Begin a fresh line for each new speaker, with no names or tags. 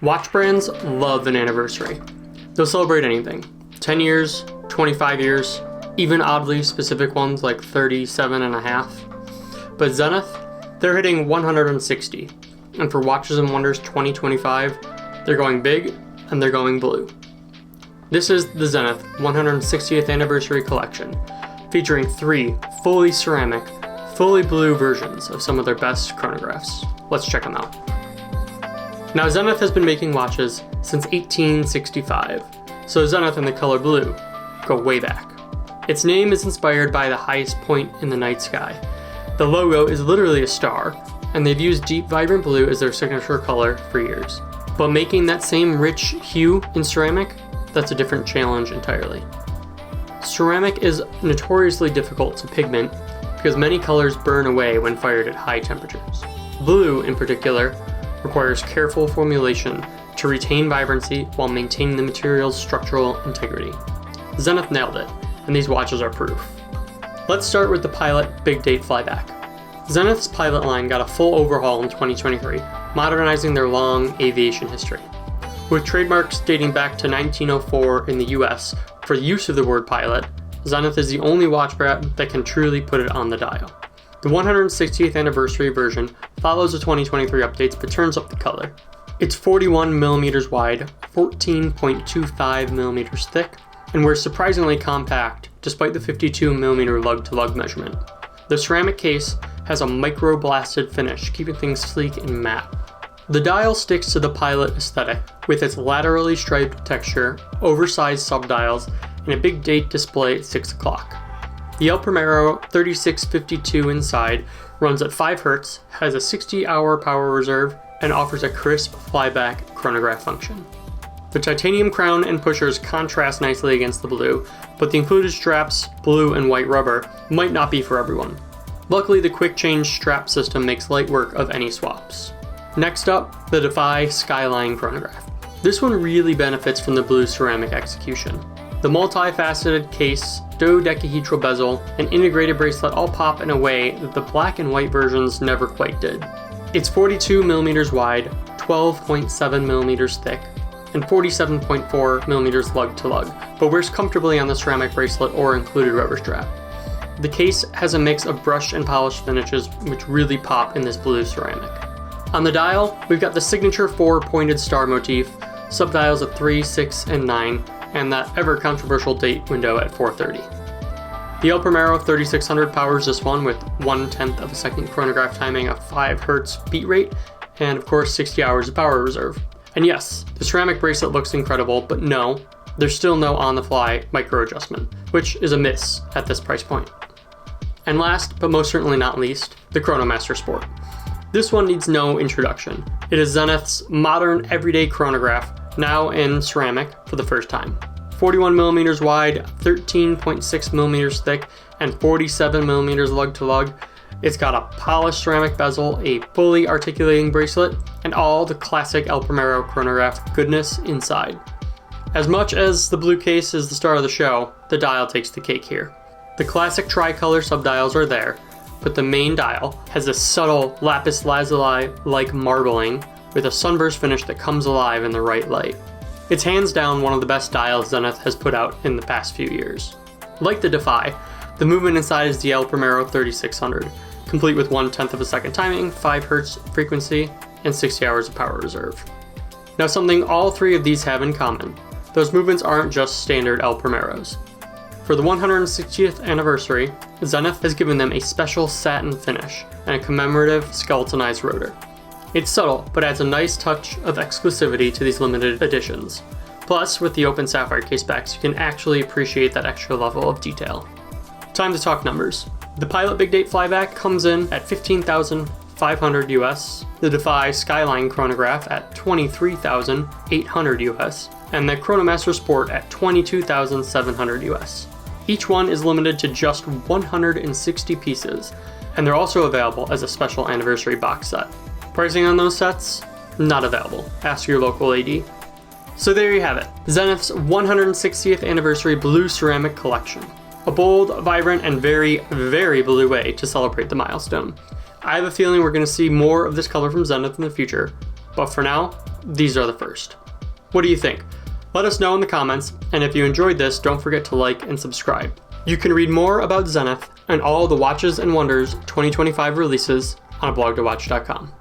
Watch brands love an anniversary. They'll celebrate anything. 10 years, 25 years, even oddly specific ones like 37 and a half. But Zenith, they're hitting 160. And for Watches and Wonders 2025, they're going big and they're going blue. This is the Zenith 160th Anniversary Collection, featuring 3 fully ceramic, fully blue versions of some of their best chronographs. Let's check them out. Now Zenith has been making watches since 1865, so Zenith and the color blue go way back. Its name is inspired by the highest point in the night sky. The logo is literally a star, and they've used deep vibrant blue as their signature color for years. But making that same rich hue in ceramic, that's a different challenge entirely. Ceramic is notoriously difficult to pigment because many colors burn away when fired at high temperatures. Blue, in particular, requires careful formulation to retain vibrancy while maintaining the material's structural integrity. Zenith nailed it, and these watches are proof. Let's start with the Pilot Big Date Flyback. Zenith's Pilot line got a full overhaul in 2023, modernizing their long aviation history. With trademarks dating back to 1904 in the US for the use of the word pilot, Zenith is the only watch brand that can truly put it on the dial. The 160th anniversary version follows the 2023 updates but turns up the color. It's 41mm wide, 14.25mm thick, and we're surprisingly compact despite the 52mm lug-to-lug measurement. The ceramic case has a micro-blasted finish, keeping things sleek and matte. The dial sticks to the Pilot aesthetic with its laterally striped texture, oversized subdials, and a big date display at 6 o'clock. The El Primero 3652 inside runs at 5 Hz, has a 60-hour power reserve, and offers a crisp flyback chronograph function. The titanium crown and pushers contrast nicely against the blue, but the included straps, blue and white rubber, might not be for everyone. Luckily, the quick change strap system makes light work of any swaps. Next up, the Defy Skyline Chronograph. This one really benefits from the blue ceramic execution. The multifaceted case, dodecahedral bezel, and integrated bracelet all pop in a way that the black and white versions never quite did. It's 42mm wide, 12.7mm thick, and 47.4mm lug-to-lug, but wears comfortably on the ceramic bracelet or included rubber strap. The case has a mix of brushed and polished finishes which really pop in this blue ceramic. On the dial, we've got the signature 4 pointed star motif, subdials at 3, 6, and 9, and that ever-controversial date window at 4:30. The El Primero 3600 powers this one with 1/10 of a second chronograph timing, a 5 Hz beat rate, and of course 60 hours of power reserve. And yes, the ceramic bracelet looks incredible, but no, there's still no on-the-fly micro-adjustment, which is a miss at this price point. And last, but most certainly not least, the Chronomaster Sport. This one needs no introduction. It is Zenith's modern everyday chronograph, now in ceramic for the first time. 41mm wide, 13.6mm thick, and 47mm lug-to-lug. It's got a polished ceramic bezel, a fully articulating bracelet, and all the classic El Primero chronograph goodness inside. As much as the blue case is the star of the show, the dial takes the cake here. The classic tricolor subdials are there, but the main dial has a subtle lapis lazuli-like marbling with a sunburst finish that comes alive in the right light. It's hands down one of the best dials Zenith has put out in the past few years. Like the Defy, the movement inside is the El Primero 3600, complete with 1/10 of a second timing, 5 Hz frequency, and 60 hours of power reserve. Now something all 3 of these have in common, those movements aren't just standard El Primeros. For the 160th anniversary, Zenith has given them a special satin finish and a commemorative skeletonized rotor. It's subtle, but adds a nice touch of exclusivity to these limited editions. Plus, with the open sapphire case backs, you can actually appreciate that extra level of detail. Time to talk numbers. The Pilot Big Date Flyback comes in at $15,500 US, the Defy Skyline Chronograph at $23,800 US, and the Chronomaster Sport at $22,700 US. Each one is limited to just 160 pieces, and they're also available as a special anniversary box set. Pricing on those sets? Not available. Ask your local AD. So there you have it, Zenith's 160th anniversary blue ceramic collection. A bold, vibrant, and very, very blue way to celebrate the milestone. I have a feeling we're going to see more of this color from Zenith in the future, but for now, these are the first. What do you think? Let us know in the comments, and if you enjoyed this, don't forget to like and subscribe. You can read more about Zenith and all the Watches and Wonders 2025 releases on aBlogtoWatch.com.